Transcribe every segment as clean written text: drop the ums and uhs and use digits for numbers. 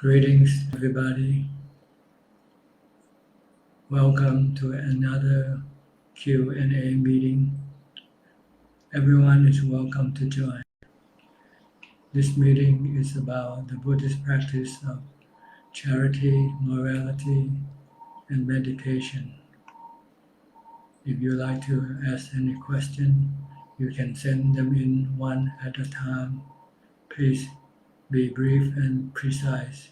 Greetings, everybody. Welcome to another Q&A meeting. Everyone is welcome to join. This meeting is about the Buddhist practice of charity, morality, and meditation. If you like to ask any question, you can send them in one at a time. Please be brief and precise.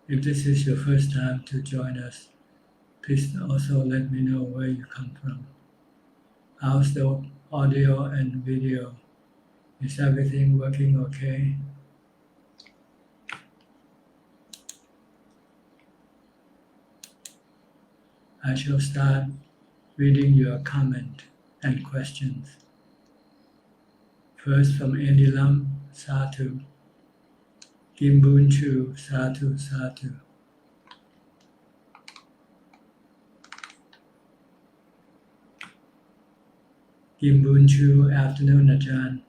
If this is your first time to join us, please also let me know where you come from. How's the audio and video? Is everything working okay? I shall start reading your comment and questions. First from Andy Lam, Satu. Kim Boon Chu, Satu, Satu. Kim Boon Chu, afternoon Ajahn.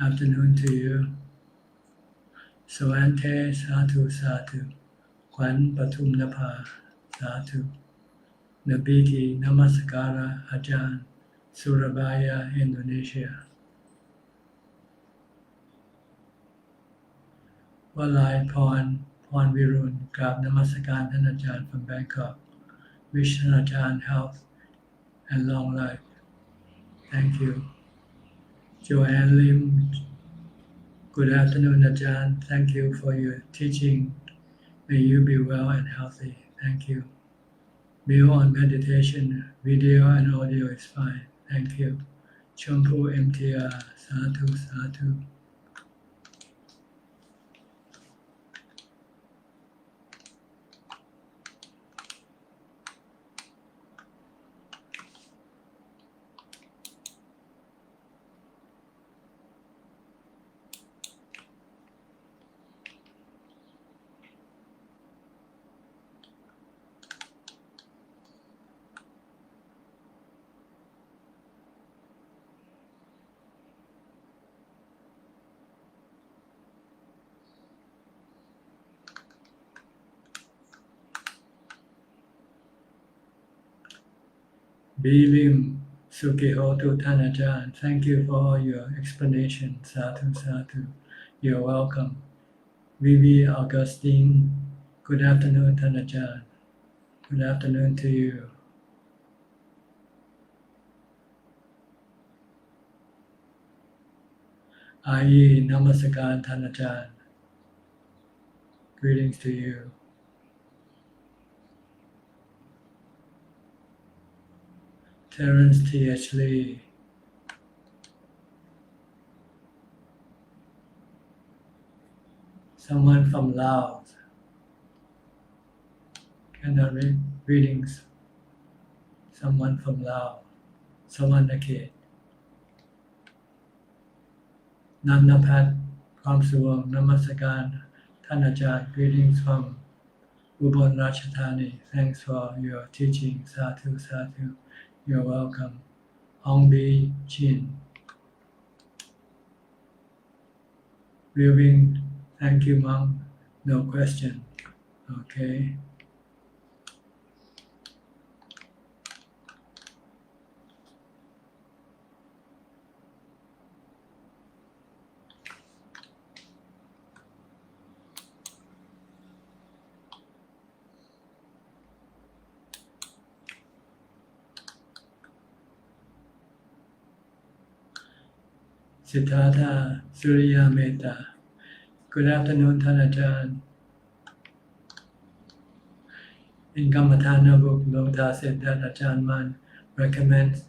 Afternoon to you. Sawante, Satu, Satu. Kwan Patum Napa, Satu. Nabiti Namaskara Ajahn, Surabaya, Indonesia. Walai Porn Virun, กราบนมัสการท่านอาจารย์ from Bangkok. Wish ท่านอาจารย์ health and long life. Thank you. Joanne Lim, good afternoon Ajahn. Thank you for your teaching. May you be well and healthy. Thank you. View on meditation, video and audio is fine. Thank you. Chonburi MTR, Satu, Satu. Bilim Sukihotu Tanajan, thank you for all your explanation. Satu, Satu. You're welcome. Vivi Augustine, good afternoon Tanajan. Good afternoon to you. Ayi Namaskaran Tanajan. Greetings to you. Terence T.H. Lee. Someone from Laos. Can I read greetings? Someone from Laos. Sawanakhet. Nannapat, Kwamsuwong, Namaskaran, Thanajat, greetings from Ubon Ratchathani. Thanks for your teaching. Satu, Satu. You're welcome. Hong Bi Chin. Viewing, thank you, Mom. No question. Okay. Siddhartha Surya Mehta. Good afternoon, Tanajan. In Kammatthana book, Lota said that Ajahn Man recommends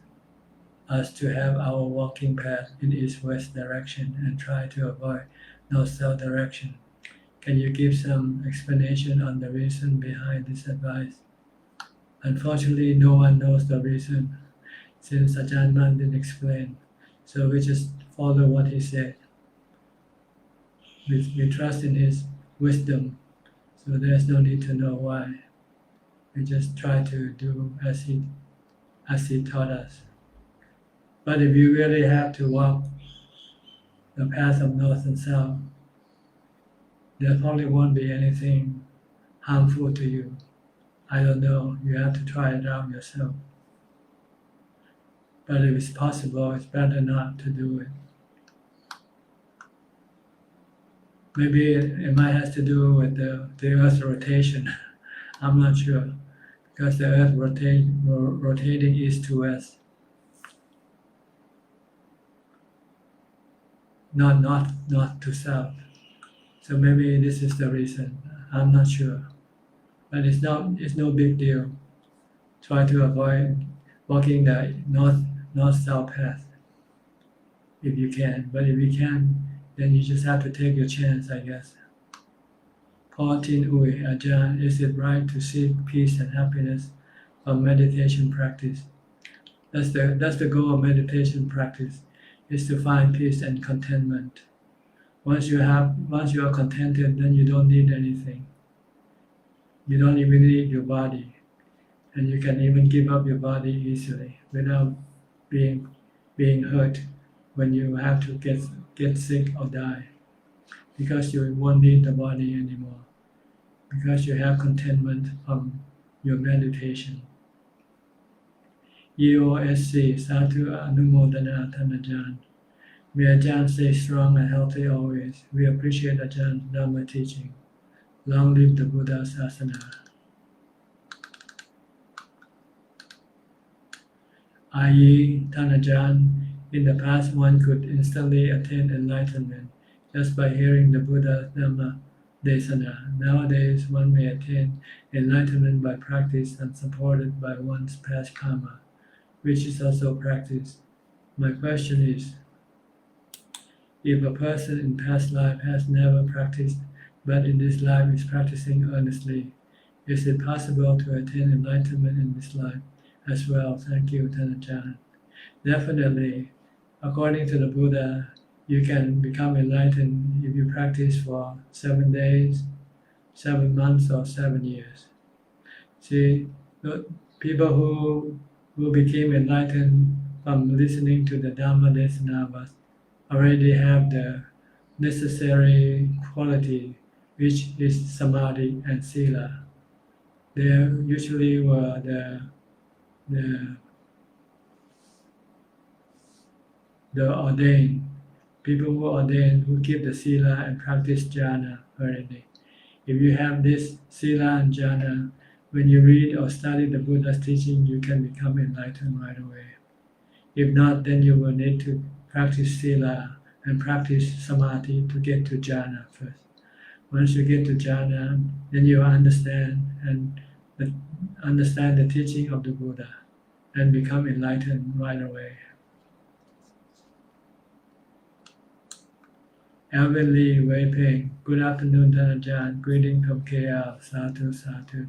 us to have our walking path in east-west direction and try to avoid north-south direction. Can you give some explanation on the reason behind this advice? Unfortunately, no one knows the reason, since Ajahn Man didn't explain, so we just follow what he said. We trust in his wisdom, so there's no need to know why. We just try to do as he taught us. But if you really have to walk the path of north and south, there probably won't be anything harmful to you. I don't know, you have to try it out yourself. But if it's possible, it's better not to do it. Maybe it might have to do with the Earth's rotation. I'm not sure, because the Earth rotating east to west, not north to south. So maybe this is the reason. I'm not sure, but it's no big deal. Try to avoid walking the north-south path if you can. But if you can, then you just have to take your chance, I guess. Paul Tin Uy, Ajahn, is it right to seek peace and happiness from meditation practice? That's the goal of meditation practice, is to find peace and contentment. Once you are contented, then you don't need anything. You don't even need your body, and you can even give up your body easily without being hurt when you have to get sick or die, because you won't need the body anymore, because you have contentment from your meditation. EOSC, Sadhu Anumodana Thanajan. May Ajahn stay strong and healthy always. We appreciate Ajahn Dhamma teaching. Long live the Buddha Sasana. I.e., Thanajan, in the past one could instantly attain enlightenment just by hearing the Buddha Dhamma Desana. Nowadays, one may attain enlightenment by practice and supported by one's past karma, which is also practice. My question is, if a person in past life has never practiced, but in this life is practicing earnestly, is it possible to attain enlightenment in this life as well? Thank you, Thanajan. Definitely, according to the Buddha, you can become enlightened if you practice for 7 days, 7 months, or 7 years. See, the people who became enlightened from listening to the Dhamma Desana already have the necessary quality, which is samadhi and sila. They usually were the ordained, people who ordained, who keep the sila and practice jhana already. If you have this sila and jhana, when you read or study the Buddha's teaching, you can become enlightened right away. If not, then you will need to practice sila and practice samadhi to get to jhana first. Once you get to jhana, then you understand the teaching of the Buddha and become enlightened right away. Alvin Lee Wei Peng, good afternoon, Thanajan. Greeting from KL, Sadhu Sadhu.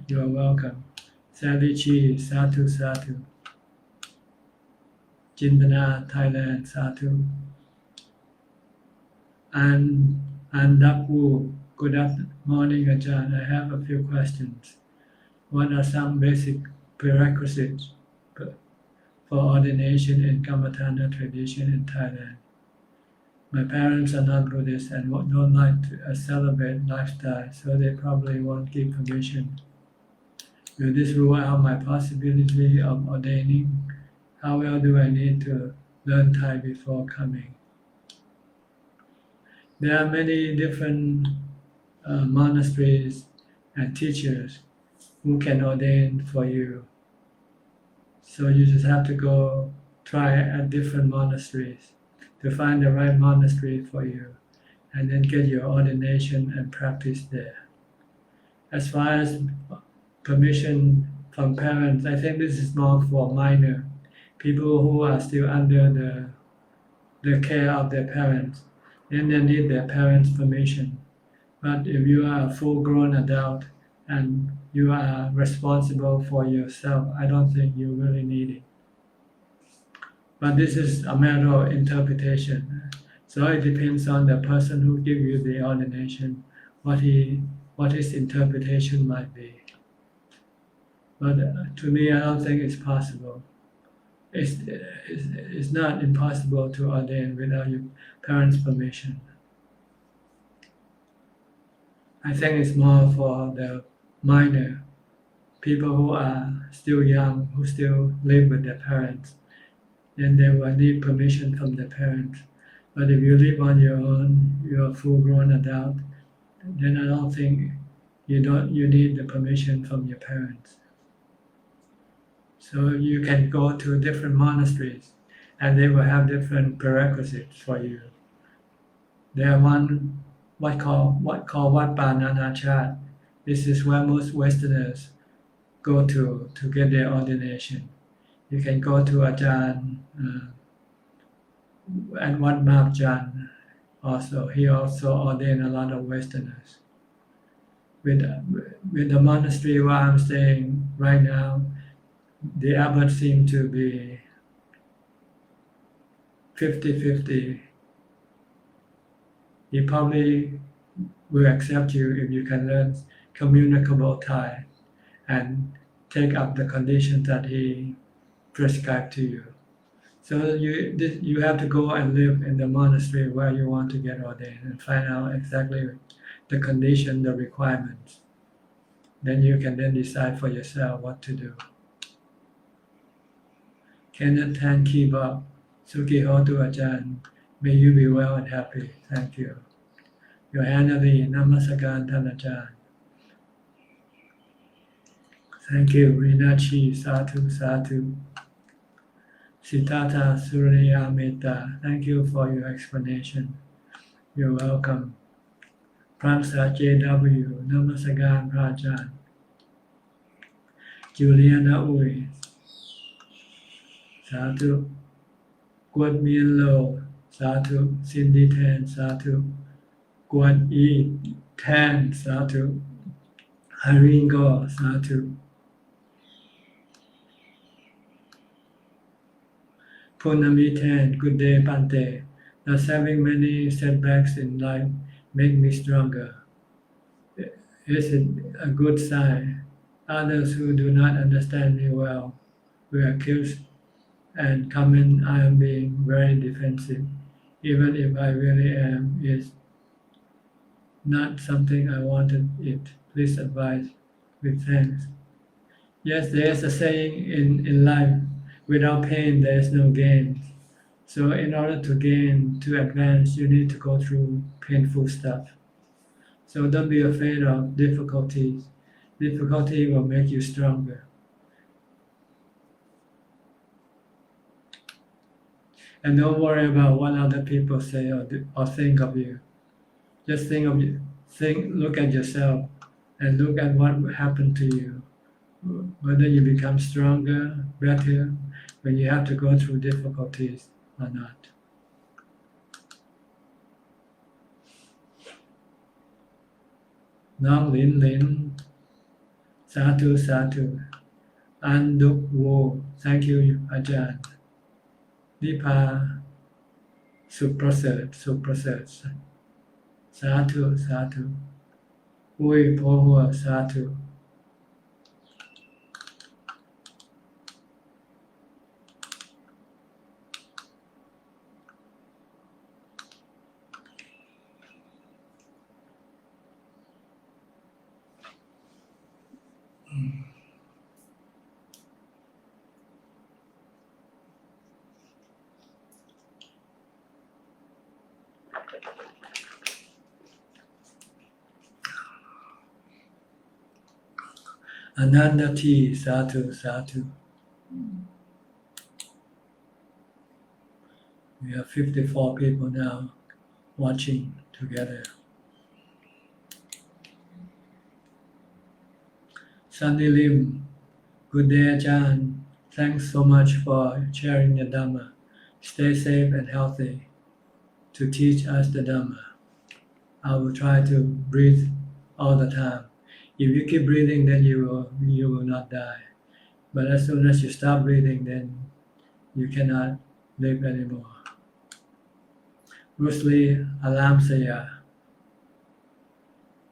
You are welcome. Sally Chi, Sadhu Sadhu. Jindana, Thailand, Sadhu. And Dakwu, good morning, Ajahn. I have a few questions. What are some basic prerequisites for ordination in Kammatthana tradition in Thailand? My parents are not Buddhists and don't like a celibate lifestyle, so they probably won't give permission. Will this rule out my possibility of ordaining? How well do I need to learn Thai before coming? There are many different monasteries and teachers who can ordain for you. So you just have to go try at different monasteries to find the right monastery for you, and then get your ordination and practice there. As far as permission from parents, I think this is more for minor people who are still under the care of their parents. Then they need their parents' permission. But if you are a full-grown adult and you are responsible for yourself, I don't think you really need it. But this is a matter of interpretation. So it depends on the person who gives you the ordination, what his interpretation might be. But to me, I don't think it's possible. It's not impossible to ordain without your parents' permission. I think it's more for the minor people who are still young, who still live with their parents. Then they will need permission from their parents. But if you live on your own, you're a full-grown adult, then I don't think you need the permission from your parents. So you can go to different monasteries, and they will have different prerequisites for you. There are one what called Wat Yannasangwararam. This is where most Westerners go to get their ordination. You can go to Ajahn and Wat Yannasangwararam also. He also ordained a lot of Westerners. With the monastery where I'm staying right now, the abbot seemed to be 50-50. He probably will accept you if you can learn communicable Thai and take up the conditions that he prescribed to you. So you have to go and live in the monastery where you want to get ordained and find out exactly the condition, the requirements. Then you can then decide for yourself what to do. Kenneth Tan keep up. Suki Hotu Ajahn. May you be well and happy. Thank you. Yohanali Namasakan Tan Ajahn. Thank you. Rinachi Satu Satu. Siddhartha Surya Metta. Thank you for your explanation. You're welcome. Pramsa JW. Namasakan Prajan. Juliana Uy. Satu. Guad Mien Lo. Satu. Cindy Tan. Satu. Guad E. Tan. Satu. Haringo. Satu. Punami Tan. Good day, Bante. Does having many setbacks in life make me stronger? Is it a good sign? Others who do not understand me well will accuse and comment I am being very defensive, even if I really am. It's not something I wanted it. Please advise with thanks. Yes, there is a saying in life, without pain there is no gain. So in order to gain, to advance, you need to go through painful stuff. So don't be afraid of difficulties. Difficulty will make you stronger. And don't worry about what other people say or think of you. Just look at yourself and look at what happened to you. Whether you become stronger, better, when you have to go through difficulties or not. Nong Lin Lin, Satu Satu, Anduk Wo, thank you, Ajahn. Nipa Suprasert, Satu Satu, Ui Pohua Satu. Ananda T, Satu, Satu. We have 54 people now watching together. Sunny Lim, good day, Ajahn. Thanks so much for sharing the Dhamma. Stay safe and healthy to teach us the Dhamma. I will try to breathe all the time. If you keep breathing, then you will not die. But as soon as you stop breathing, then you cannot live anymore. Bruce Lee, Alam Saya.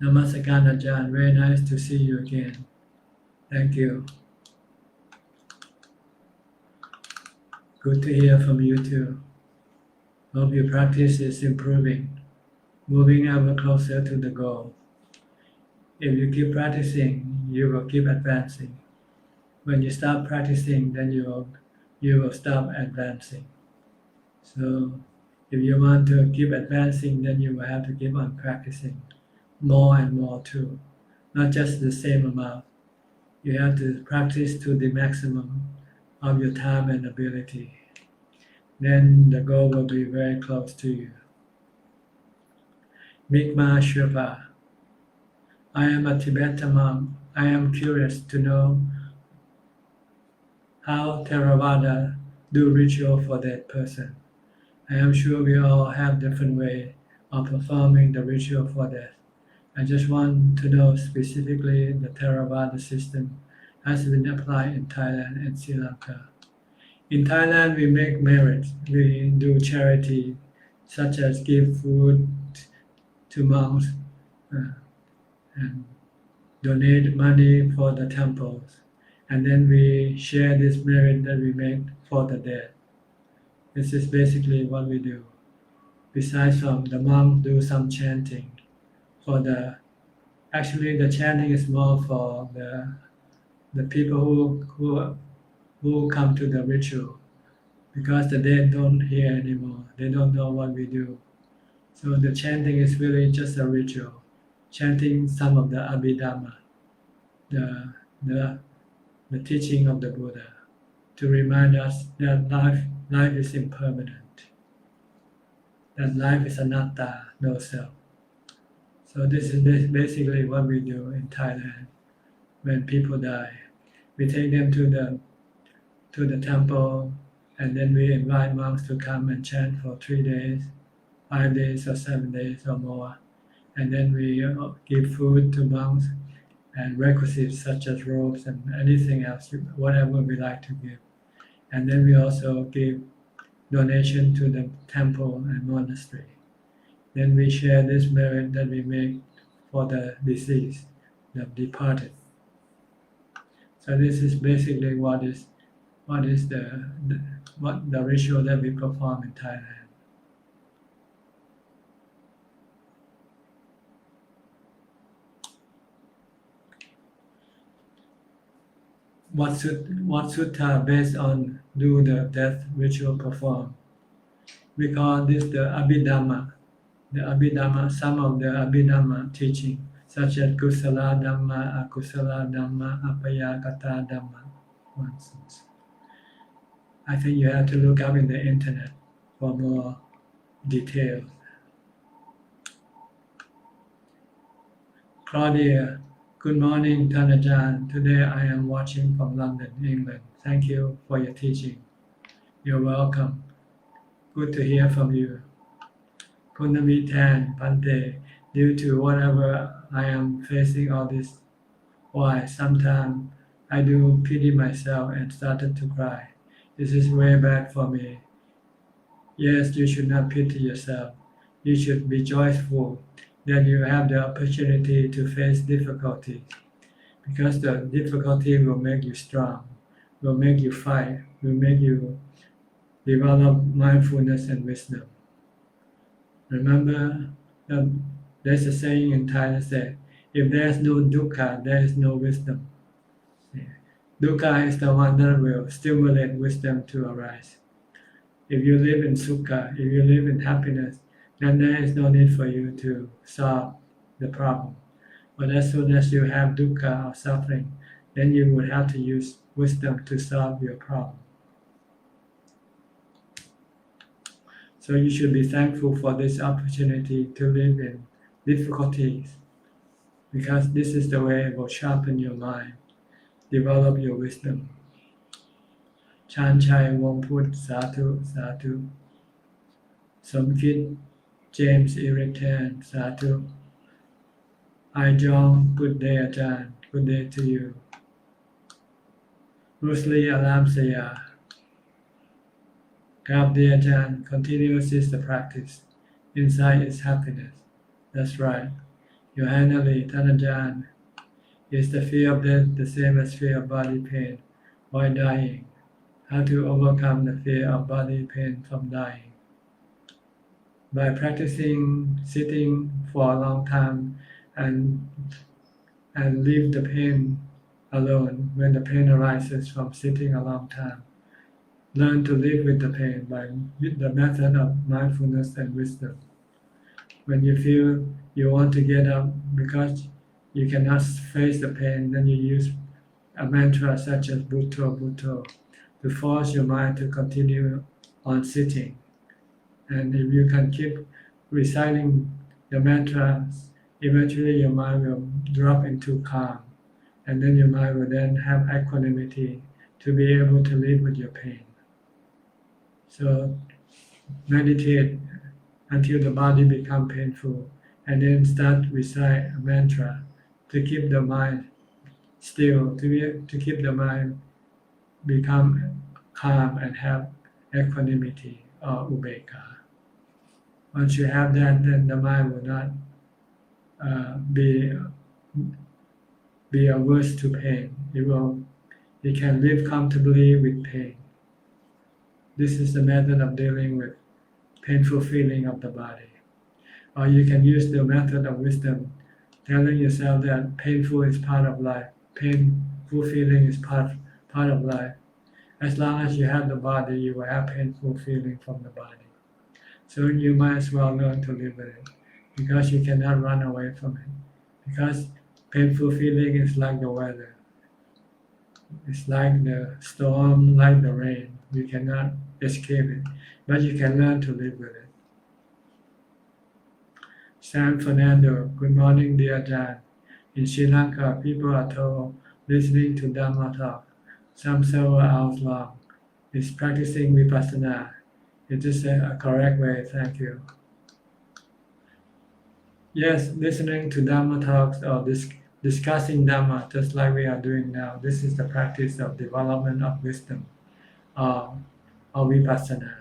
Namaskaran Ajahn, very nice to see you again. Thank you. Good to hear from you too. Hope your practice is improving, moving ever closer to the goal. If you keep practicing, you will keep advancing. When you stop practicing, then you will stop advancing. So if you want to keep advancing, then you will have to keep on practicing more and more too, not just the same amount. You have to practice to the maximum of your time and ability. Then the goal will be very close to you. Mikma Sherpa. I am a Tibetan monk. I am curious to know how Theravada do ritual for that person. I am sure we all have different way of performing the ritual for that. I just want to know specifically the Theravada system has been applied in Thailand and Sri Lanka. In Thailand, we make merit. We do charity, such as give food to monks and donate money for the temples. And then we share this merit that we make for the dead. This is basically what we do. Besides from the monk do some chanting for actually the chanting is more for the people who come to the ritual, because the dead don't hear anymore. They don't know what we do. So the chanting is really just a ritual, chanting some of the Abhidhamma, the, the teaching of the Buddha, to remind us that life is impermanent, that life is anatta, no self. So this is basically what we do in Thailand. When people die, we take them to the temple, and then we invite monks to come and chant for 3 days, 5 days or 7 days or more. And then we give food to monks and requisites such as robes and anything else, whatever we like to give. And then we also give donation to the temple and monastery. Then we share this merit that we make for the deceased, the departed. So this is basically what the ritual that we perform in Thailand. What sutta based on do the death ritual perform? We call this the Abhidhamma. The Abhidhamma, some of the Abhidhamma teaching, such as Kusala Dhamma, Akusala Dhamma, Apayakata Dhamma, for instance. I think you have to look up in the internet for more details. Claudia, good morning, Ajahn. Today I am watching from London, England. Thank you for your teaching. You're welcome. Good to hear from you. Punami Tan, Pante, due to whatever I am facing all this, why sometimes I do pity myself and started to cry. This is way bad for me. Yes, you should not pity yourself. You should be joyful that you have the opportunity to face difficulty, because the difficulty will make you strong, will make you fight, will make you develop mindfulness and wisdom. Remember, there's a saying in Thai that says, if there's no dukkha, there is no wisdom. Dukkha is the one that will stimulate wisdom to arise. If you live in sukha, if you live in happiness, then there is no need for you to solve the problem. But as soon as you have dukkha or suffering, then you would have to use wisdom to solve your problem. So you should be thankful for this opportunity to live in difficulties, because this is the way it will sharpen your mind, develop your wisdom. Chan Chai Wong Put, Sadhu, Sadhu. Somkit James Eric Sadhu. Ajahn, good day, Ajahn. Good day to you. Rusli Alam Saya. God, dear Ajahn, continuous is the practice. Inside is happiness. That's right. Johanali, Tanajan, is the fear of death the same as fear of body pain while dying? How to overcome the fear of body pain from dying? By practicing sitting for a long time and and leave the pain alone when the pain arises from sitting a long time. Learn to live with the pain by the method of mindfulness and wisdom. When you feel you want to get up because you cannot face the pain, then you use a mantra such as Bhutto Bhutto to force your mind to continue on sitting. And if you can keep reciting the mantras, eventually your mind will drop into calm, and then your mind will then have equanimity to be able to live with your pain. So meditate until the body becomes painful, and then start recite a mantra to keep the mind still, to keep the mind become calm and have equanimity or ubeka. Once you have that, then the mind will not be averse to pain. It can live comfortably with pain. This is the method of dealing with painful feeling of the body. Or you can use the method of wisdom, telling yourself that painful is part of life. Painful feeling is part of life. As long as you have the body, you will have painful feeling from the body. So you might as well learn to live with it, because you cannot run away from it. Because painful feeling is like the weather. It's like the storm, like the rain. You cannot escape it, but you can learn to live with it. San Fernando, good morning, dear Ajahn. In Sri Lanka, people are told listening to Dhamma talk, some several hours long, is practicing vipassana. Is this a correct way? Thank you. Yes, listening to Dhamma talks or discussing Dhamma, just like we are doing now, this is the practice of development of wisdom or vipassana.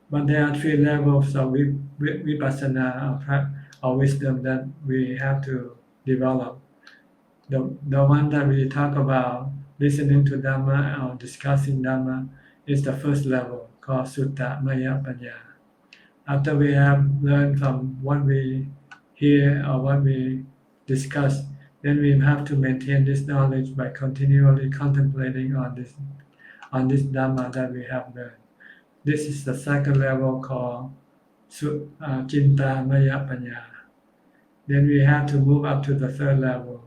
But there are 3 levels of vipassana or wisdom that we have to develop. The one that we talk about, listening to Dhamma or discussing Dhamma, is the first level, called Sutta Maya Panya. After we have learned from what we hear or what we discuss, then we have to maintain this knowledge by continually contemplating on this Dhamma that we have learned. This is the second level, called Cinta Maya Panya. Then we have to move up to the third level,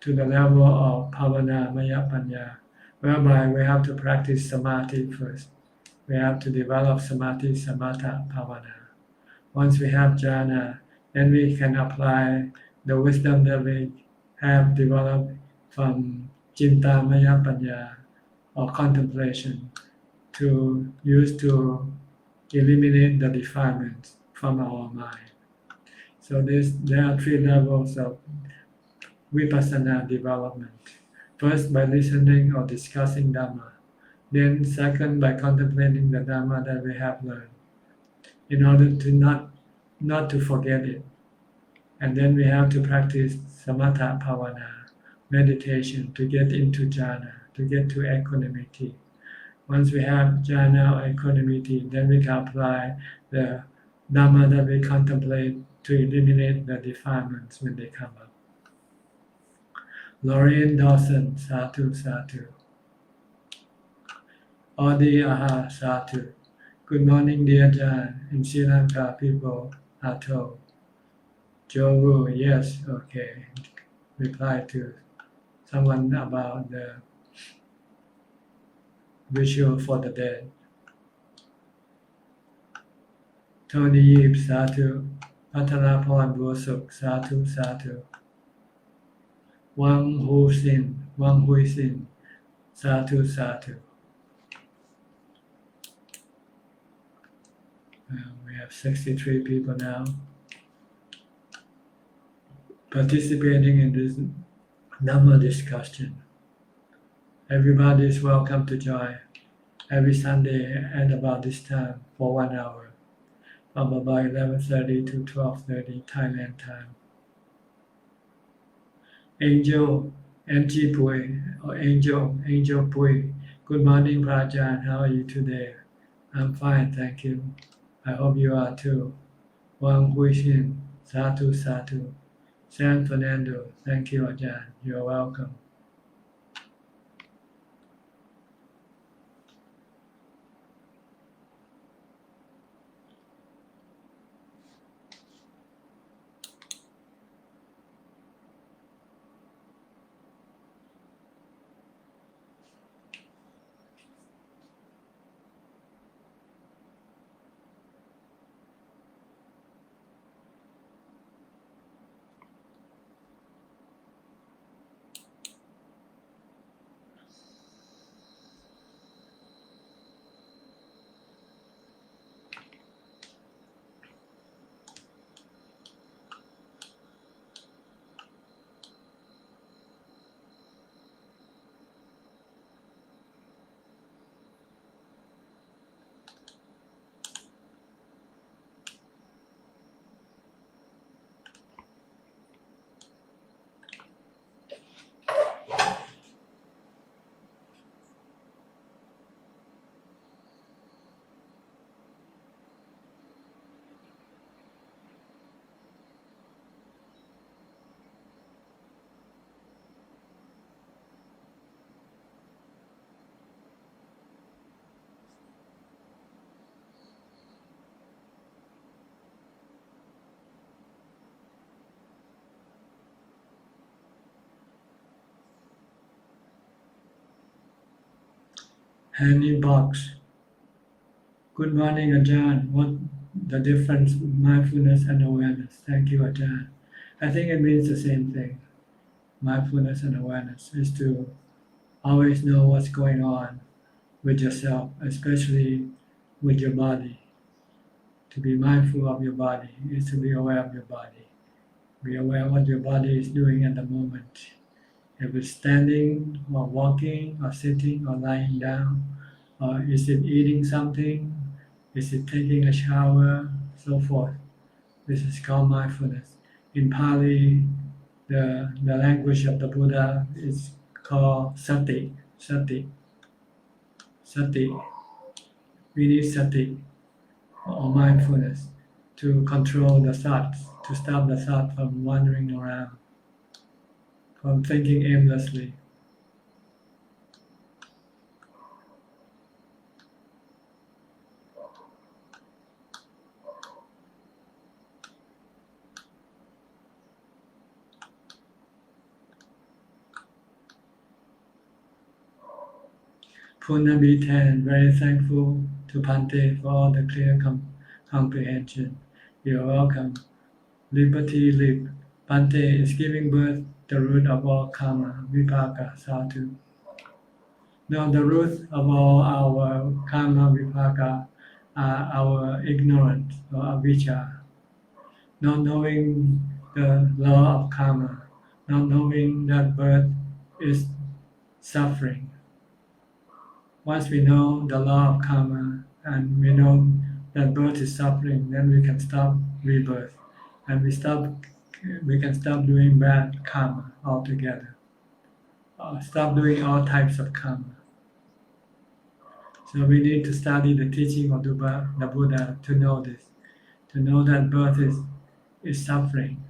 to the level of Bhavana Maya Panya, whereby we have to practice Samadhi first. We have to develop Samadhi, Samatha, Bhavana. Once we have jhana, then we can apply the wisdom that we have developed from Cinta Maya Panya or contemplation to use to eliminate the defilements from our mind. So there are 3 levels of vipassana development. First, by listening or discussing Dhamma. Then second, by contemplating the Dhamma that we have learned, in order to not to forget it. And then we have to practice samatha bhavana, meditation, to get into jhana, to get to equanimity. Once we have jhana or equanimity, then we can apply the Dhamma that we contemplate to eliminate the defilements when they come up. Lorraine Dawson, Sadhu, Sadhu. Audi Aha, Sadhu. Good morning, dear Ajahn. In Sri Lanka, people are told. Joe, yes, okay. Reply to someone about the ritual for the dead. Tony Yip, Sadhu. Patanaporn Bosuk, Sadhu, Sadhu. Wang Hu Sin, Sadhu, Sadhu. We have 63 people now participating in this Dhamma discussion. Everybody is welcome to join every Sunday at about this time for 1 hour, from about 11:30 to 12:30 Thailand time. Angel Pui, or Angel Pui. Good morning, Prajan. How are you today? I'm fine, thank you. I hope you are too. Wang Hui Xin, Sadhu, Sadhu. San Fernando. Thank you, Ajahn. You're welcome. Handy box. Good morning, Ajahn. What the difference mindfulness and awareness? Thank you, Ajahn. I think it means the same thing. Mindfulness and awareness is to always know what's going on with yourself, especially with your body. To be mindful of your body is to be aware of your body. Be aware of what your body is doing at the moment. If it's standing or walking or sitting or lying down, or is it eating something? Is it taking a shower? So forth. This is called mindfulness. In Pali, the language of the Buddha is called sati. Sati. Sati. We need sati or mindfulness to control the thoughts, to stop the thought from wandering around, from thinking aimlessly. Punabi 10, very thankful to Pante for all the clear comprehension. You're welcome. Liberty Lip. Pante is giving birth, the root of all karma, vipaka, sadhu. Now the root of all our karma, vipaka, are our ignorance or avijja, not knowing the law of karma, not knowing that birth is suffering. Once we know the law of karma and we know that birth is suffering, then we can stop rebirth and we can stop doing bad karma altogether. Stop doing all types of karma. So we need to study the teaching of the Buddha to know this, to know that birth is suffering.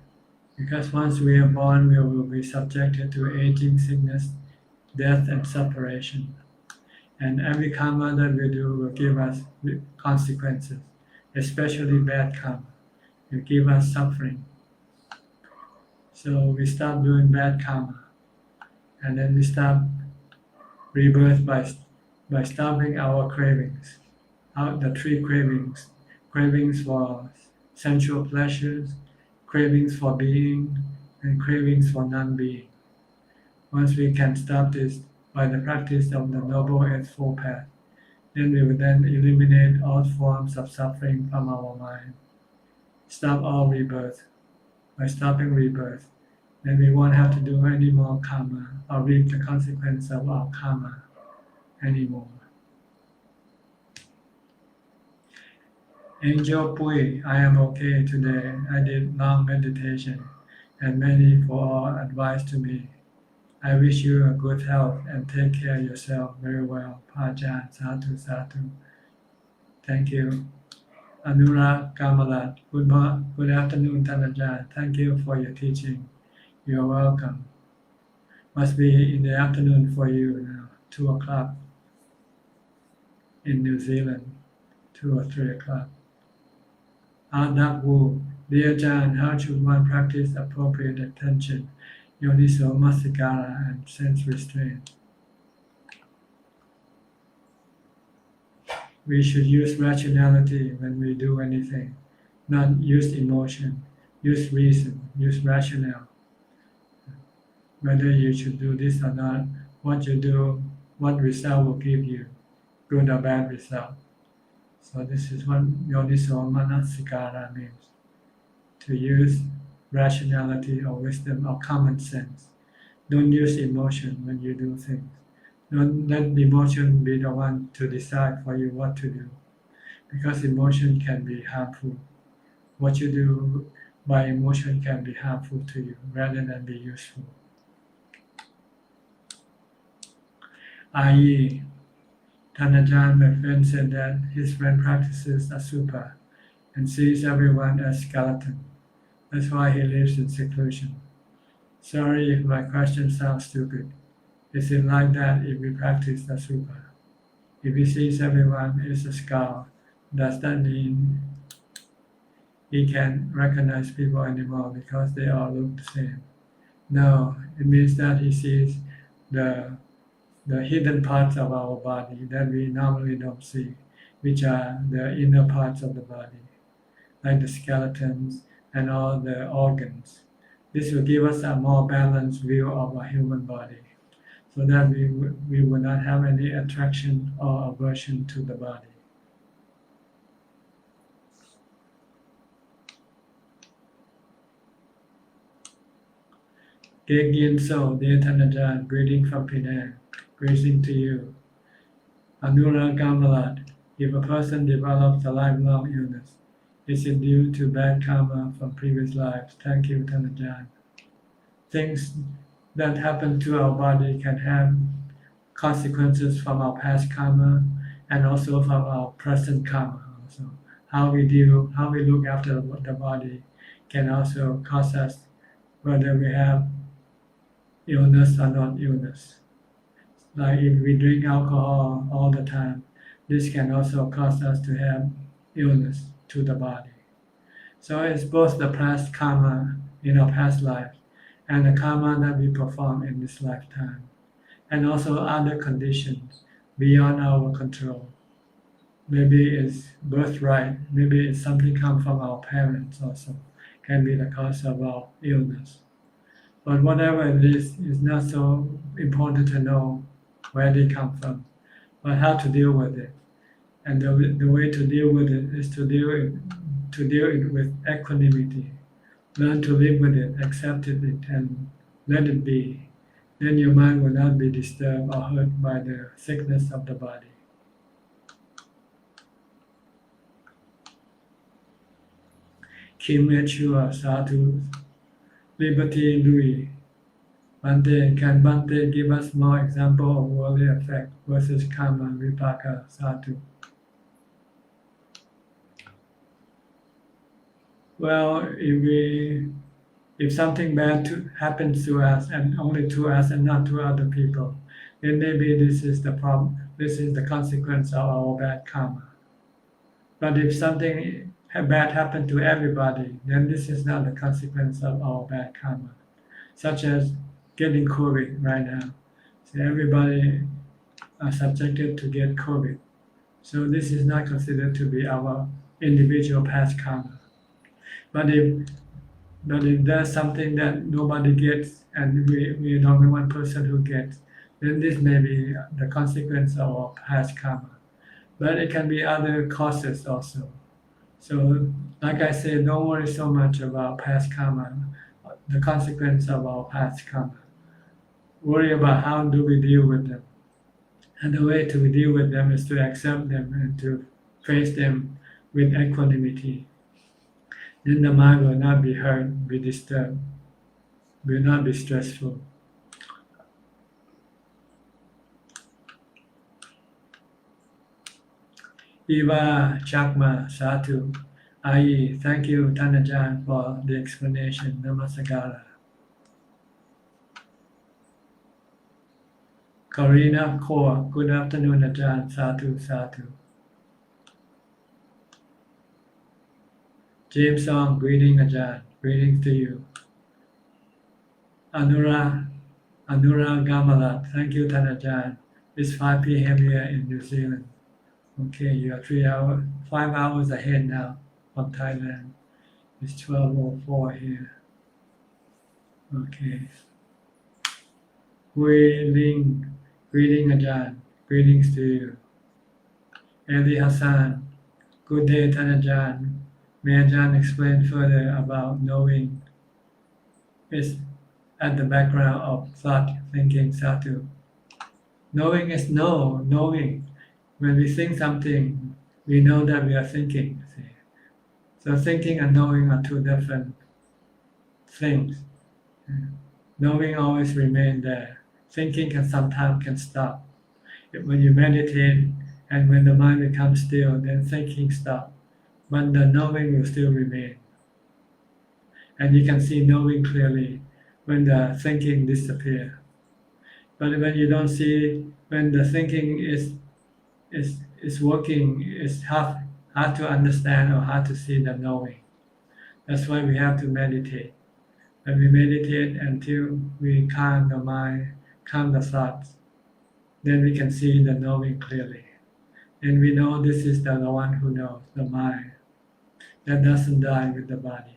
Because once we are born, we will be subjected to aging, sickness, death, and separation. And every karma that we do will give us consequences, especially bad karma. It will give us suffering. So we stop doing bad karma. And then we stop rebirth by stopping our cravings. The three cravings. Cravings for sensual pleasures, cravings for being, and cravings for non-being. Once we can stop this by the practice of the Noble Eightfold Path, then we will then eliminate all forms of suffering from our mind. Stop all rebirth. By stopping rebirth, then we won't have to do any more karma or reap the consequence of our karma anymore. Angel Pui, I am okay today. I did long meditation and many for all advice to me. I wish you a good health and take care of yourself very well. Ajahn, sadhu, sadhu. Thank you. Anurag Kamalat. Good afternoon, Tanajan. Thank you for your teaching. You're welcome. Must be in the afternoon for you now, 2 o'clock in New Zealand, 2 or 3 o'clock. Adak Wu. Dear Ajahn, how should one practice appropriate attention, yoniso masikara, and sense restraint? We should use rationality when we do anything, not use emotion, use reason, use rationale. Whether you should do this or not, what you do, what result will give you, good or bad result. So this is what yoniso manasikara means, to use rationality or wisdom or common sense. Don't use emotion when you do things. Don't let the emotion be the one to decide for you what to do, because emotion can be harmful. What you do by emotion can be harmful to you rather than be useful. I.e., Tanajan, my friend, said that his friend practices Asupa and sees everyone as skeleton. That's why he lives in seclusion. Sorry if my question sounds stupid. Is it like that if we practice Asupa? If he sees everyone as a skull, does that mean he can't recognize people anymore because they all look the same? No, it means that he sees the hidden parts of our body that we normally don't see, which are the inner parts of the body, like the skeletons and all the organs. This will give us a more balanced view of our human body, so that we will not have any attraction or aversion to the body. Gek Yin So, dear Tanajan, greeting from Penang. Greeting to you. Anurag Kamalat. If a person develops a lifelong illness, is it due to bad karma from previous lives? Thank you, Tanajan. Things that happen to our body can have consequences from our past karma and also from our present karma. Also, how we look after the body can also cause us whether we have illness or not illness. Like if we drink alcohol all the time, this can also cause us to have illness to the body. So it's both the past karma in our past life and the karma that we perform in this lifetime, and also other conditions beyond our control. Maybe it's birthright, maybe it's something come from our parents also, can be the cause of our illness. But whatever it is, it's not so important to know where they come from, but how to deal with it. And the way to deal with it is to deal it with equanimity. Learn to live with it, accept it, and let it be. Then your mind will not be disturbed or hurt by the sickness of the body. Kim Chua Sadhu, Liberty Louis. Bante, can Bante give us more example of worldly effect versus karma vipaka sadhu? Well, if something bad happens to us and only to us and not to other people, then maybe this is the problem. This is the consequence of our bad karma. But if something bad happened to everybody, then this is not the consequence of our bad karma, such as getting COVID right now. So everybody are subjected to get COVID. So this is not considered to be our individual past karma. But if there's something that nobody gets and we're the only one person who gets, then this may be the consequence of our past karma. But it can be other causes also. So like I said, don't worry so much about past karma, the consequence of our past karma. Worry about how do we deal with them. And the way to deal with them is to accept them and to face them with equanimity. Then the mind will not be hurt, be disturbed, will not be stressful. Eva Chakma Satu. Ai, thank you, Tanajan, for the explanation. Namaskara. Karina Kaur, good afternoon, Ajahn. Satu, Satu. James Song, greeting, Ajahn. Greetings to you. Anura Gamala, thank you, Tanajan. It's 5 p.m. here in New Zealand. Okay, you are 5 hours ahead now from Thailand. It's 12:04 here. Okay. Greeting Ajahn. Greetings to you. Eli Hassan, good day, Tanajan. May Ajahn explain further about knowing is at the background of thought, thinking, Satu. Knowing is knowing. When we think something, we know that we are thinking. See? So thinking and knowing are two different things. Knowing always remains there. Thinking sometimes can stop. When you meditate and when the mind becomes still, then thinking stops. But the knowing will still remain. And you can see knowing clearly when the thinking disappears. But when you don't see, when the thinking is working, it's hard to understand or hard to see the knowing. That's why we have to meditate. When we meditate until we calm the mind, calm the thoughts, then we can see the knowing clearly. And we know this is the one who knows, the mind, that doesn't die with the body.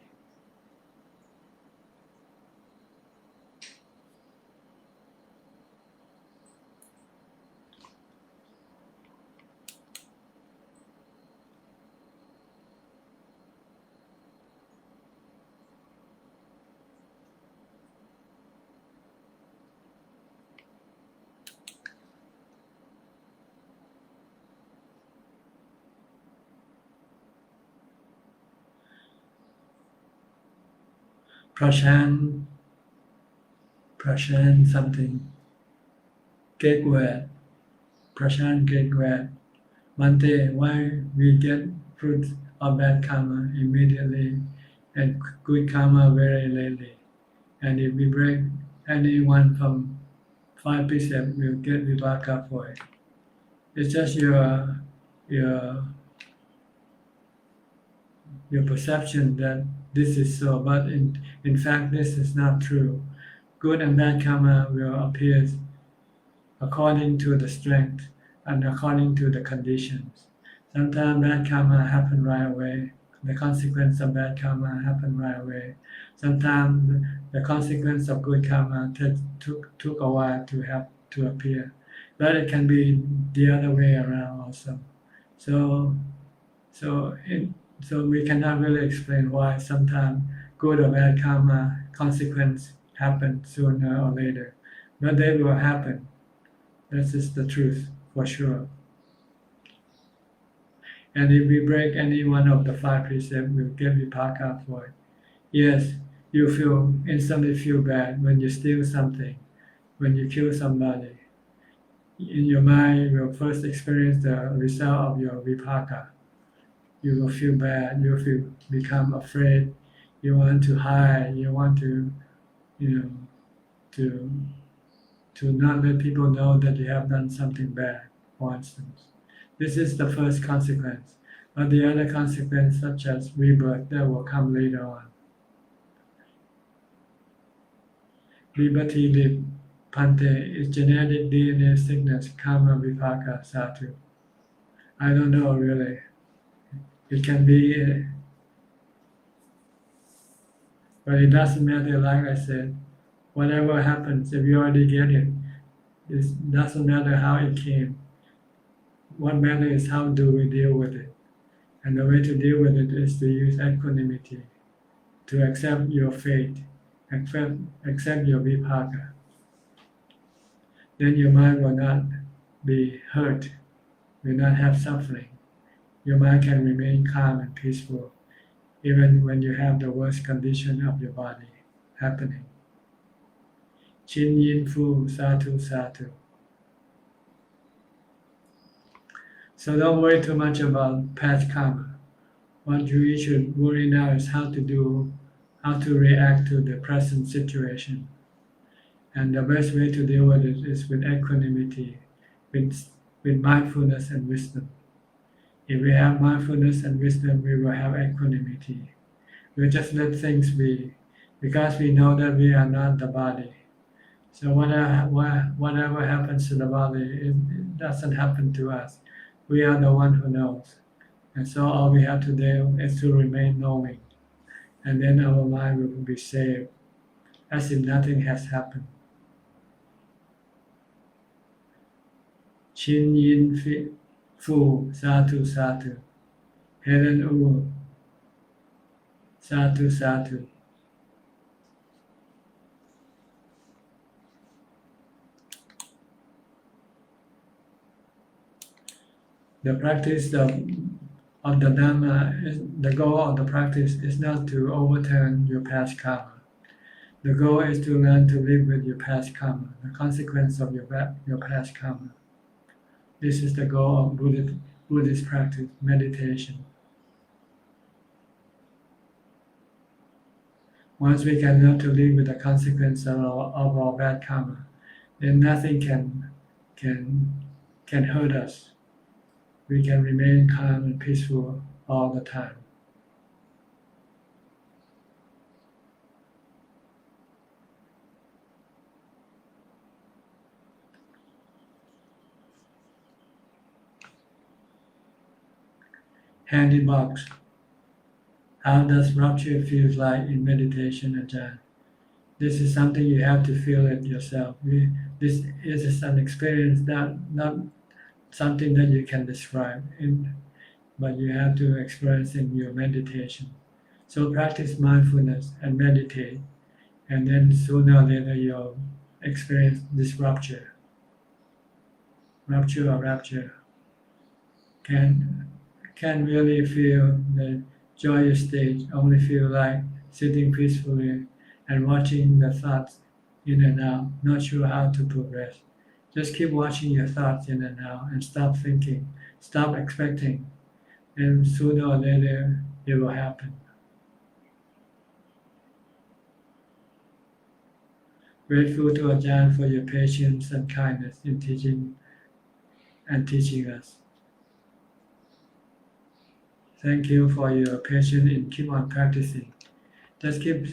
Prashant something. Gegwet. Prashant Gegwet. Mante, why we get fruit of bad karma immediately and good karma very lately. And if we break any one from 5 precepts, we'll get vipaka for it. It's just your perception that this is so, but in fact this is not true. Good and bad karma will appear according to the strength and according to the conditions. Sometimes bad karma happen right away. The consequence of bad karma happen right away. Sometimes the consequence of good karma took a while to appear. But it can be the other way around also. So we cannot really explain why sometimes good or bad karma consequence happen sooner or later. But they will happen. This is the truth for sure. And if we break any one of the 5 precepts, we'll get vipaka for it. Yes, you instantly feel bad when you steal something, when you kill somebody. In your mind, you will first experience the result of your vipaka. You will feel bad, you will become afraid, you want to hide, you want to not let people know that you have done something bad, for instance. This is the first consequence. But the other consequence, such as rebirth, that will come later on. Liberty Pante is genetic DNA sickness, karma vipaka satu. I don't know really. It can be, but it doesn't matter, like I said. Whatever happens, if you already get it, it doesn't matter how it came. What matters is how do we deal with it. And the way to deal with it is to use equanimity, to accept your fate, accept your vipaka. Then your mind will not be hurt, will not have suffering. Your mind can remain calm and peaceful, even when you have the worst condition of your body happening. Chin Yin Fu Satu Satu. So don't worry too much about past karma. What you should worry now is how to react to the present situation. And the best way to deal with it is with equanimity, with, with mindfulness and wisdom. If we have mindfulness and wisdom, we will have equanimity. We'll just let things be, because we know that we are not the body. So whatever happens to the body, it doesn't happen to us. We are the one who knows. And so all we have to do is to remain knowing. And then our mind will be saved, as if nothing has happened. Chin Yin Fu Satu Satu. Helen U Satu Satu. The practice of the Dhamma, the goal of the practice is not to overturn your past karma. The goal is to learn to live with your past karma, the consequence of your past karma. This is the goal of Buddhist practice, meditation. Once we can learn to live with the consequence of our bad karma, then nothing can hurt us. We can remain calm and peaceful all the time. Handy box. How does rapture feel like in meditation, Ajahn? This is something you have to feel it yourself. This is an experience that not something that you can describe, but you have to experience in your meditation. So practice mindfulness and meditate, and then sooner or later you'll experience this rapture. Rapture or rapture. Can really feel the joyous state, only feel like sitting peacefully and watching the thoughts in and out, not sure how to progress. Just keep watching your thoughts in and out and stop thinking, stop expecting, and sooner or later it will happen. Grateful to Ajahn for your patience and kindness in teaching us. Thank you for your patience in keep on practicing. Just keep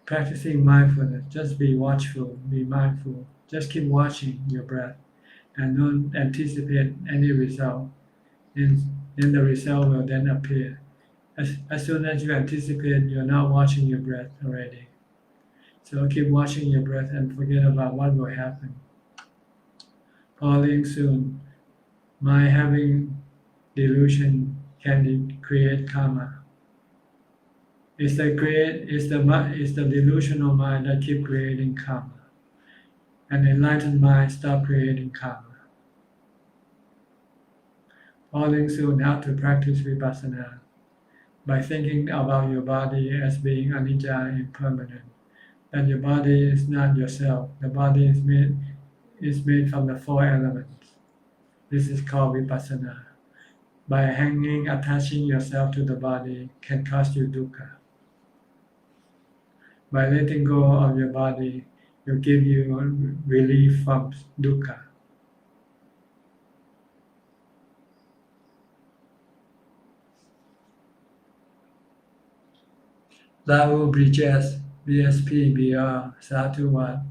practicing mindfulness. Just be watchful, be mindful. Just keep watching your breath and don't anticipate any result. Then the result will then appear. As soon as you anticipate, you're not watching your breath already. So keep watching your breath and forget about what will happen. Falling soon. My having delusion can create karma. It's the delusional mind that keep creating karma. An enlightened mind stop creating karma. Falling soon, how to practice vipassana by thinking about your body as being anicca and impermanent. That your body is not yourself. The body is made from the four elements. This is called vipassana. By attaching yourself to the body can cause you dukkha. By letting go of your body, will give you relief from dukkha. Lau Bridges, BSP, BR, Satu Wat.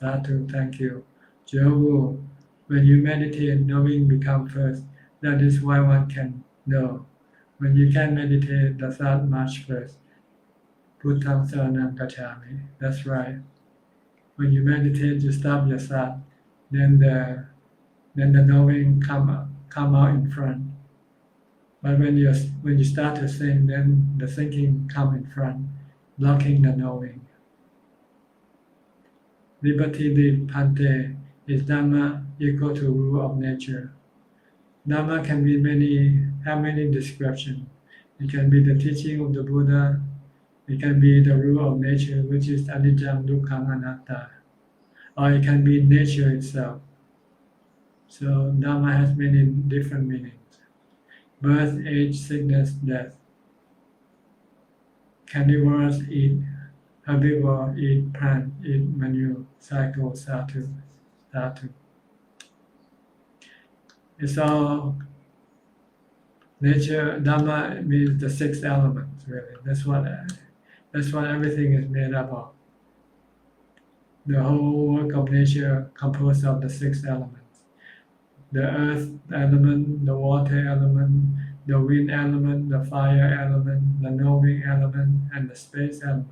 Satu, thank you. Joe, when you meditate, knowing becomes first. That is why one can know. When you can meditate, the thought march first. Buddham Saranam Gacchami. That's right. When you meditate, you stop your thought. Then the knowing come out in front. But when you start to think, then the thinking come in front, blocking the knowing. Liberty Lip Pante is Dhamma equal to rule of nature. Dhamma can be have many descriptions. It can be the teaching of the Buddha. It can be the rule of nature, which is anicca, dukkha, anatta. Or it can be nature itself. So Dhamma has many different meanings. Birth, age, sickness, death. Carnivores eat, herbivores eat plant, eat manure, cycle, satu. It's all nature. Dhamma means the six elements, really. That's what everything is made up of. The whole work of nature composed of the six elements. The earth element, the water element, the wind element, the fire element, the knowing element, and the space element.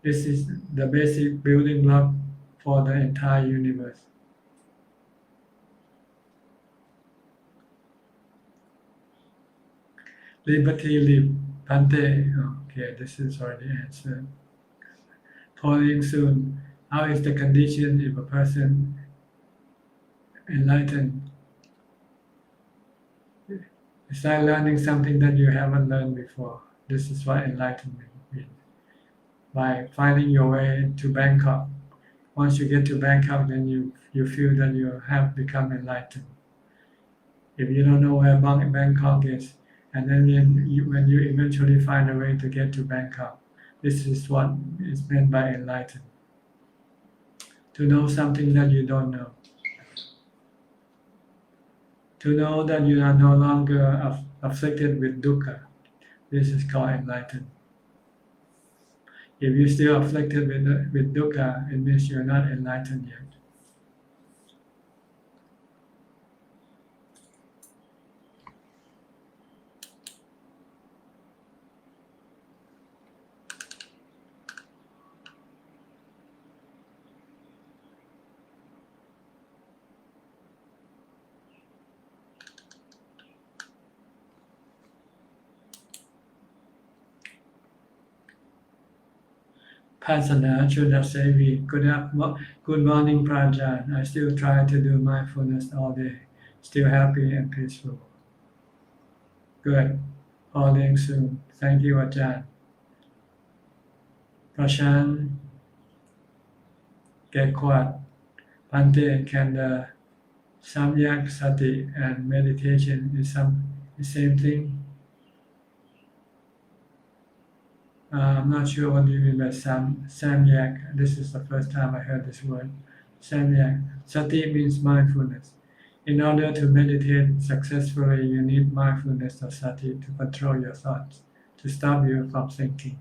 This is the basic building block for the entire universe. Liberty live, Pante. Okay, this is already answered. Falling soon. How is the condition if a person enlightened? It's like learning something that you haven't learned before. This is what enlightenment means. By finding your way to Bangkok. Once you get to Bangkok, then you feel that you have become enlightened. If you don't know where Bangkok is, and then when you eventually find a way to get to Bangkok, this is what is meant by enlightened. To know something that you don't know. To know that you are no longer afflicted with dukkha. This is called enlightened. If you're still afflicted with dukkha, it means you're not enlightened yet. Pasana Chudasevi. Good morning, Prajan. I still try to do mindfulness all day. Still happy and peaceful. Good. Falling soon. Thank you, Ajahn. Prashan Gekwat. Pante, can the Samyak Sati and meditation is the same thing? I'm not sure what you mean by Samyak. This is the first time I heard this word. Samyak. Sati means mindfulness. In order to meditate successfully, you need mindfulness or sati to control your thoughts, to stop you from thinking.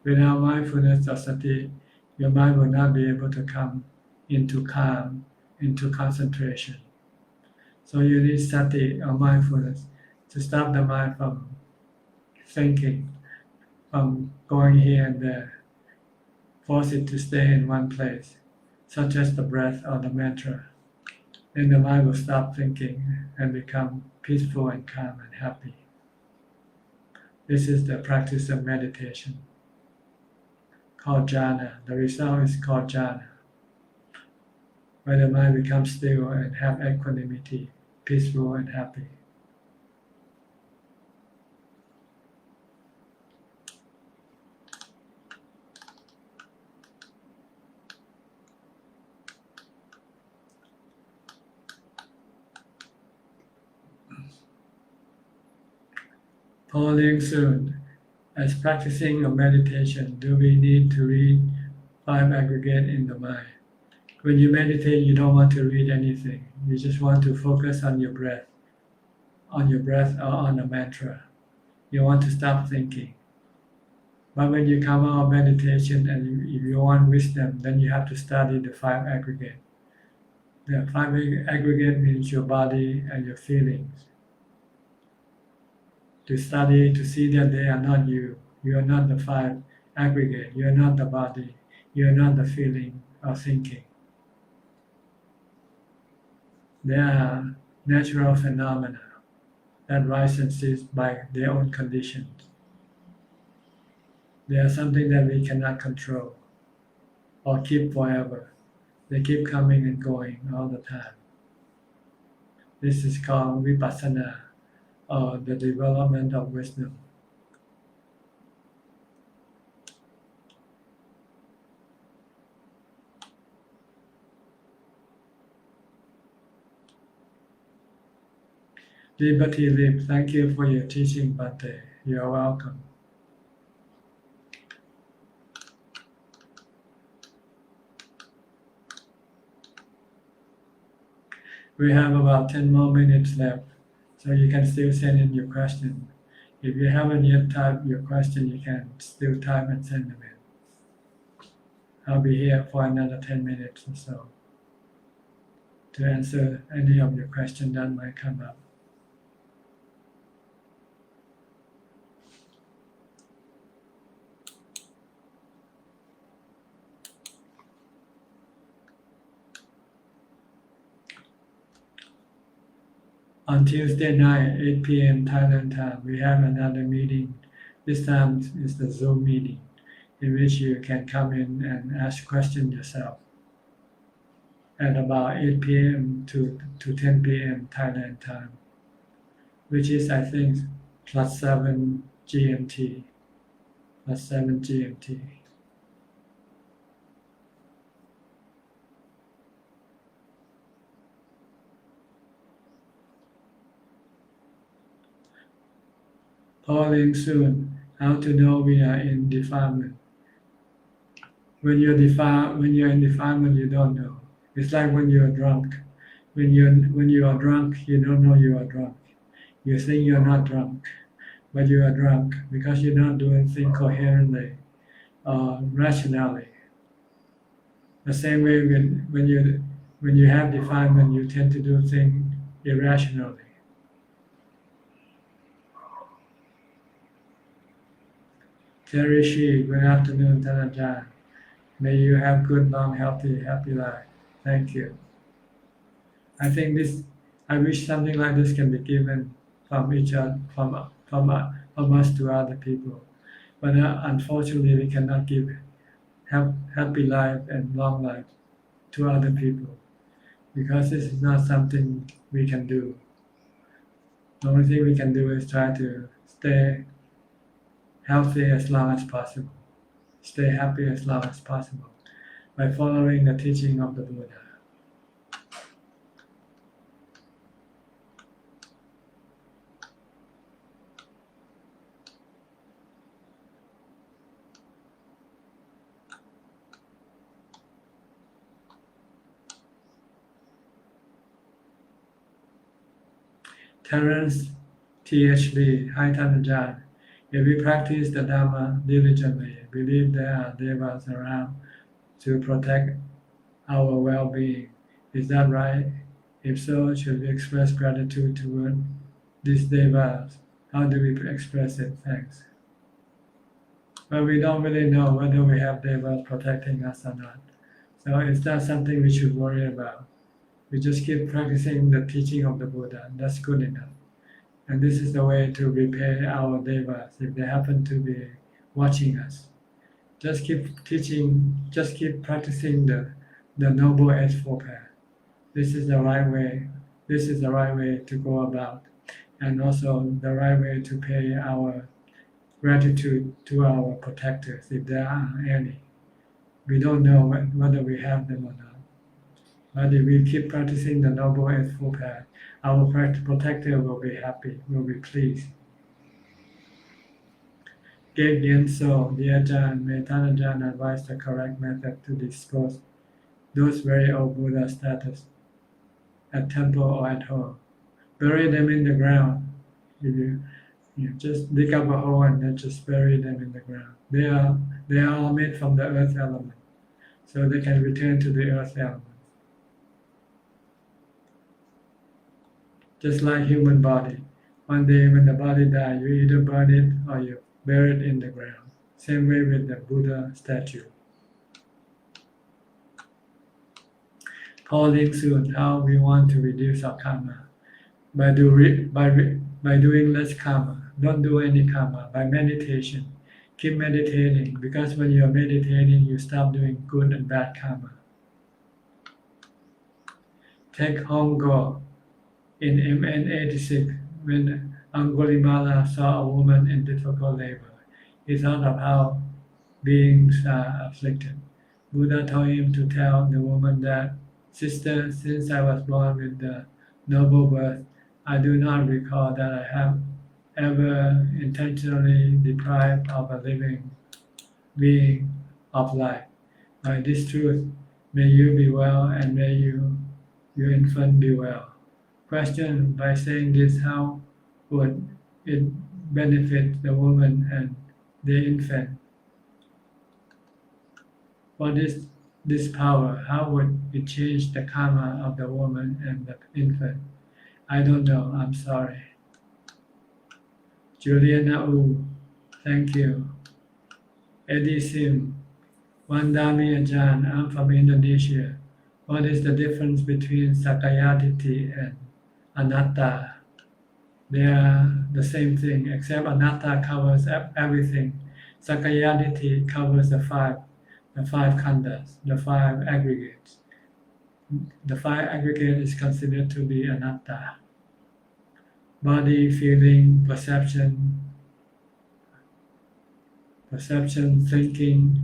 Without mindfulness or sati, your mind will not be able to come into calm, into concentration. So you need sati or mindfulness to stop the mind from thinking, from going here and there. Force it to stay in one place, such as the breath or the mantra. Then the mind will stop thinking and become peaceful and calm and happy. This is the practice of meditation, called jhana. The result is called jhana, where the mind becomes still and have equanimity, peaceful and happy. Falling soon. As practicing a meditation, do we need to read 5 aggregate in the mind? When you meditate, you don't want to read anything. You just want to focus on your breath or on a mantra. You want to stop thinking. But when you come out of meditation and if you want wisdom, then you have to study the 5 aggregate. The 5 aggregate means your body and your feelings. To study, to see that they are not you. You are not the 5 aggregate. You are not the body. You are not the feeling or thinking. They are natural phenomena that rise and cease by their own conditions. They are something that we cannot control or keep forever. They keep coming and going all the time. This is called vipassana, or the development of wisdom. Liberty Lip, thank you for your teaching, Bante. You're welcome. We have about 10 more minutes left, so you can still send in your question. If you haven't yet typed your question, you can still type and send them in. I'll be here for another 10 minutes or so to answer any of your questions that might come up. On Tuesday night, 8 p.m. Thailand time, we have another meeting. This time is the Zoom meeting, in which you can come in and ask questions yourself at about 8 p.m. to 10 p.m. Thailand time, which is, I think, +7 GMT. +7 GMT. Pauline soon, how to know we are in defilement. When you're in defilement, you don't know. It's like when you're drunk. When you are drunk, you don't know you are drunk. You think you're not drunk, but you are drunk because you're not doing things coherently or rationally. The same way when you have defilement, you tend to do things irrationally. Terry Shi, good afternoon, Ajahn. May you have good, long, healthy, happy life. Thank you. I wish something like this can be given from each other, from us to other people. But unfortunately, we cannot give happy life and long life to other people because this is not something we can do. The only thing we can do is try to stay healthy as long as possible, stay happy as long as possible by following the teaching of the Buddha. Terence T.H. Lee, hi Ajahn. If we practice the Dhamma diligently, believe there are devas around to protect our well-being. Is that right? If so, should we express gratitude toward these devas? How do we express it? Thanks. Well, we don't really know whether we have devas protecting us or not. So it's not something we should worry about. We just keep practicing the teaching of the Buddha. That's good enough. And this is the way to repay our devas if they happen to be watching us. Just keep teaching, just keep practicing the Noble Eightfold Path. This is the right way. This is the right way to go about, and also the right way to pay our gratitude to our protectors, if there are any. We don't know whether we have them or not. But if we keep practicing the Noble Eightfold Path, our protector will be happy, will be pleased. Gate Yen So, dear Ajahn, may Ajahn advise the correct method to dispose those very old Buddha statues at temple or at home. Bury them in the ground. If you just dig up a hole and then just bury them in the ground. They are all made from the earth element, so they can return to the earth element. Just like human body. One day when the body dies, you either burn it or you bury it in the ground. Same way with the Buddha statue. Pauline soon, how we want to reduce our karma. By doing less karma. Don't do any karma. By meditation. Keep meditating, because when you are meditating, you stop doing good and bad karma. Take Hongo. In MN86, when Angulimala saw a woman in difficult labor, he thought of how beings are afflicted. Buddha told him to tell the woman that, "Sister, since I was born with the noble birth, I do not recall that I have ever intentionally deprived of a living being of life. By this truth, may you be well and may your infant be well. Question: by saying this, how would it benefit the woman and the infant? What is this power? How would it change the karma of the woman and the infant? I don't know. I'm sorry. Juliana U, thank you. Eddie Sim, Wandami Ajahn, I'm from Indonesia. What is the difference between Sakayaditi and Anatta? They are the same thing, except Anatta covers everything. Sakayaditi covers the five khandhas, the five aggregates. The five aggregate is considered to be Anatta. Body, feeling, perception, thinking,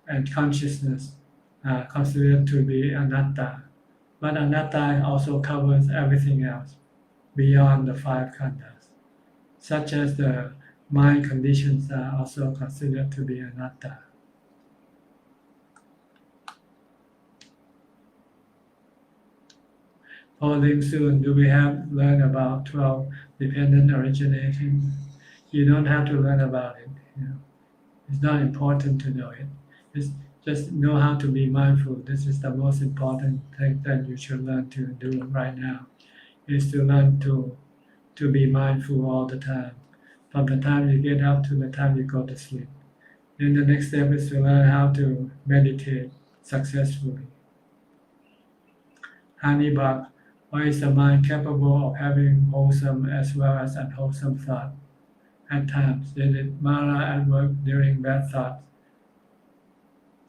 and consciousness are considered to be anatta. But anatta also covers everything else beyond the five khandhas, such as the mind conditions are also considered to be anatta. Falling soon, do we have learned about 12 dependent originating? You don't have to learn about it. It's not important to know it. It's just know how to be mindful. This is the most important thing that you should learn to do right now, is to learn to be mindful all the time, from the time you get up to the time you go to sleep. Then the next step is to learn how to meditate successfully. Hanibak, why is the mind capable of having wholesome as well as unwholesome thought? At times, is it Mara at work during bad thoughts?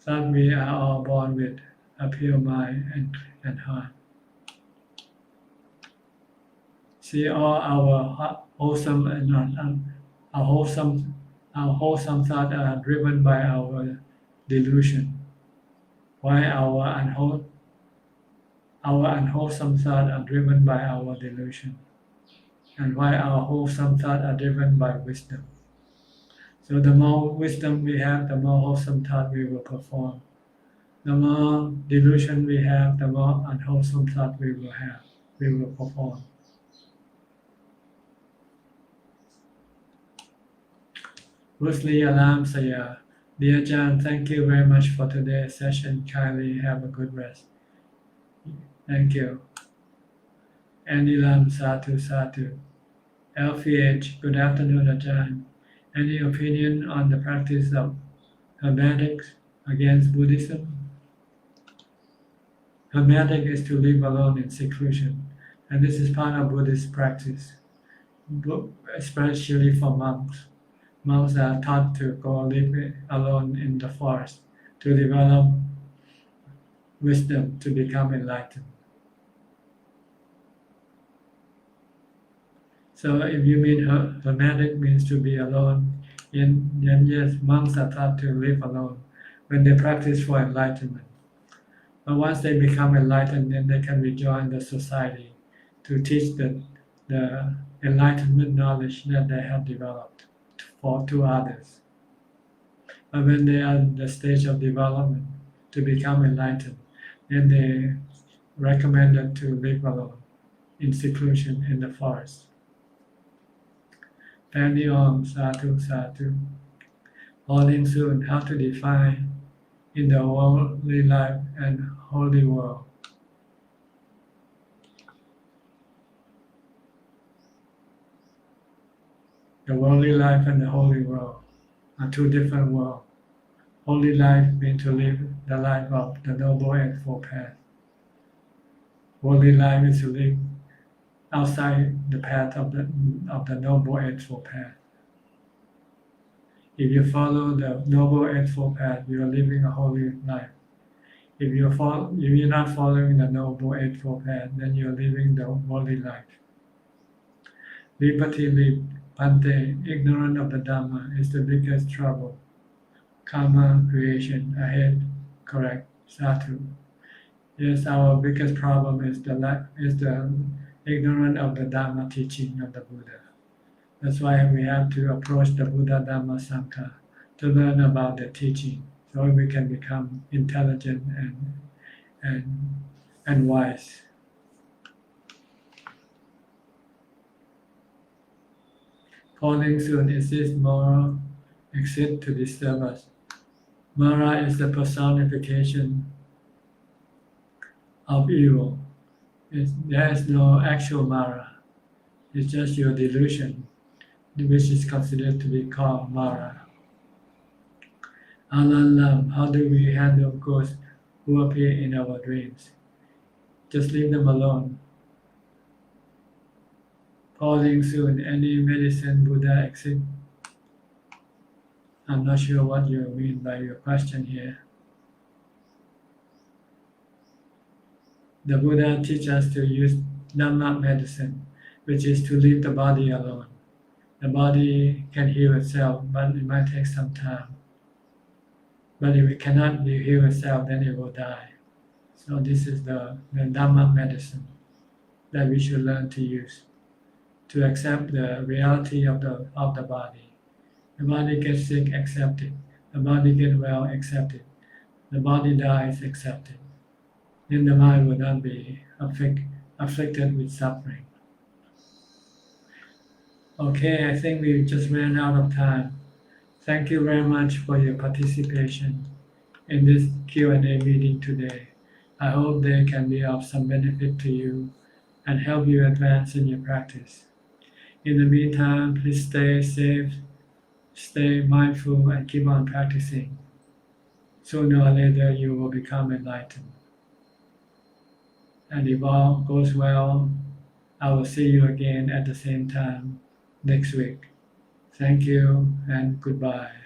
Thought we are all born with a pure mind and heart. See, all our wholesome and our wholesome thoughts are driven by our delusion. Why our unwholesome thoughts are driven by our delusion, and why our wholesome thoughts are driven by wisdom. So the more wisdom we have, the more wholesome thought we will perform. The more delusion we have, the more unwholesome thought we will perform. Rusli Alam Saya, dear Ajahn, thank you very much for today's session. Kindly have a good rest. Thank you. Anilam Satu Satu. LPH, good afternoon, Ajahn. Any opinion on the practice of hermetics against Buddhism? Hermetic is to live alone in seclusion, and this is part of Buddhist practice, especially for monks. Monks are taught to go live alone in the forest to develop wisdom to become enlightened. So if you mean hermetic means to be alone, then yes, monks are taught to live alone when they practice for enlightenment. But once they become enlightened, then they can rejoin the society to teach the enlightenment knowledge that they have developed to others. But when they are in the stage of development to become enlightened, then they recommended to live alone in seclusion in the forest. Fanny Om, Satu, Satu. Falling soon, how to define in the worldly life and holy world. The worldly life and the holy world are two different worlds. Holy life means to live the life of the Noble Eightfold Path. Worldly life is to live outside the path of the Noble Eightfold Path. If you follow the Noble Eightfold Path, you are living a holy life. If you're not following the Noble Eightfold Path, then you're living the worldly life. Liberty lived, Pante, ignorant of the Dhamma is the biggest trouble. Karma creation ahead, correct, Satu. Yes, our biggest problem is the ignorant of the Dhamma teaching of the Buddha. That's why we have to approach the Buddha, Dhamma, Sangha to learn about the teaching, so we can become intelligent and wise. Falling soon, is this moral exist to disturb us? Mara is the personification of evil. There is no actual Mara. It's just your delusion, which is considered to be called Mara. Alan, how do we handle ghosts who appear in our dreams? Just leave them alone. Falling soon, any medicine Buddha exists? I'm not sure what you mean by your question here. The Buddha teaches us to use Dhamma medicine, which is to leave the body alone. The body can heal itself, but it might take some time. But if it cannot heal itself, then it will die. So this is the Dhamma medicine that we should learn to use, to accept the reality of the body. The body gets sick, accept it. The body gets well, accept it. The body dies, accept it. Then the mind will not be afflicted with suffering. Okay, I think we just ran out of time. Thank you very much for your participation in this Q&A meeting today. I hope they can be of some benefit to you and help you advance in your practice. In the meantime, please stay safe, stay mindful, and keep on practicing. Sooner or later, you will become enlightened. And if all goes well, I will see you again at the same time next week. Thank you and goodbye.